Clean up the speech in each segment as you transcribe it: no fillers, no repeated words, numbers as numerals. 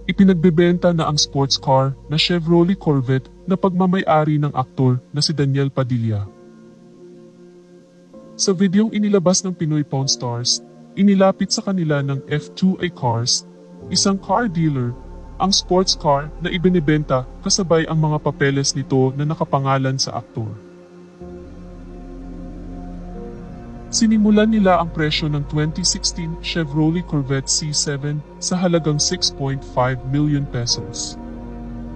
Ipinagbebenta na ang sports car na Chevrolet Corvette na pagmamay-ari ng aktor na si Daniel Padilla. Sa videong inilabas ng Pinoy Pawn Stars, inilapit sa kanila ng F2A Cars, isang car dealer, ang sports car na ibinebenta kasabay ang mga papeles nito na nakapangalan sa aktor. Sinimulan nila ang presyo ng 2016 Chevrolet Corvette C7 sa halagang 6.5 million pesos.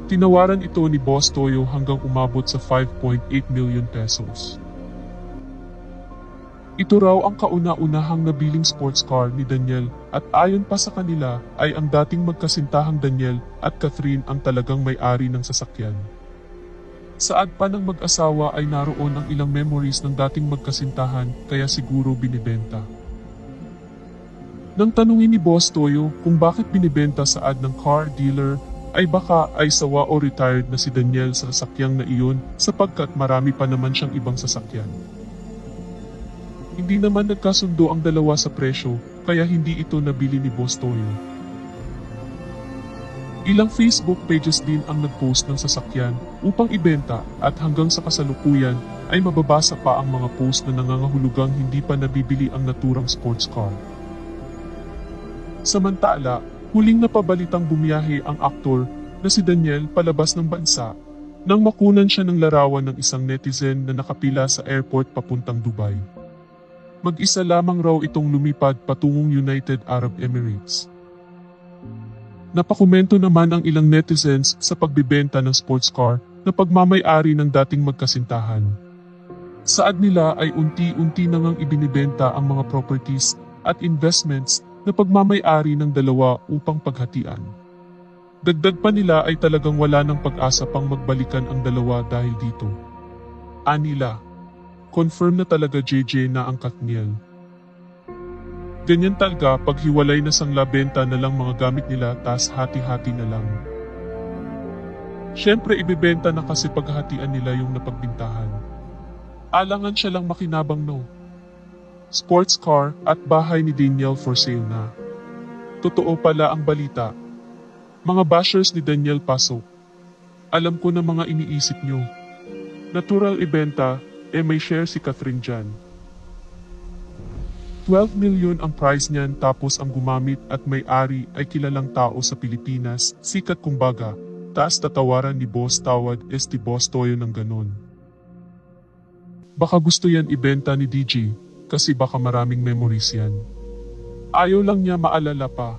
Tinawaran ito ni Boss Toyo hanggang umabot sa 5.8 million pesos. Ito raw ang kauna-unahang nabiling sports car ni Daniel at ayon pa sa kanila ay ang dating magkasintahang Daniel at Catherine ang talagang may-ari ng sasakyan. Saad pa ng mag-asawa ay naroon ang ilang memories ng dating magkasintahan kaya siguro binibenta. Nang tanungin ni Boss Toyo kung bakit binibenta saad ng car dealer ay baka ay sawa o retired na si Daniel sa sasakyang na iyon sapagkat marami pa naman siyang ibang sasakyan. Hindi naman nagkasundo ang dalawa sa presyo kaya hindi ito nabili ni Boss Toyo. Ilang Facebook pages din ang nagpost ng sasakyan upang ibenta at hanggang sa kasalukuyan ay mababasa pa ang mga post na nangangahulugang hindi pa nabibili ang naturang sports car. Samantala, huling napabalitang bumiyahe ang aktor na si Daniel palabas ng bansa nang makunan siya ng larawan ng isang netizen na nakapila sa airport papuntang Dubai. Mag-isa lamang raw itong lumipad patungong United Arab Emirates. Napakomento naman ang ilang netizens sa pagbibenta ng sports car na pagmamay-ari ng dating magkasintahan. Saad nila ay unti-unti na ngang ibinibenta ang mga properties at investments na pagmamay-ari ng dalawa upang paghatian. Dagdag pa nila ay talagang wala ng pag-asa pang magbalikan ang dalawa dahil dito. Anila, confirm na talaga JJ na ang Katniel. Ganyan talaga pag hiwalay na sangla benta na lang mga gamit nila tas hati-hati na lang. Siyempre ibebenta na kasi paghahatian nila yung napagbintahan. Alangan siya lang makinabang no. Sports car at bahay ni Daniel for sale na. Totoo pala ang balita. Mga bashers ni Daniel pasok. Alam ko na mga iniisip nyo. Natural ibenta, may share si Catherine dyan. 12 million ang price niyan tapos ang gumamit at may-ari ay kilalang tao sa Pilipinas, sikat kumbaga, taas tatawaran ni Boss Tawad Boss Toyo ng ganon. Baka gusto yan ibenta ni DJ, kasi baka maraming memories yan. Ayaw lang niya maalala pa.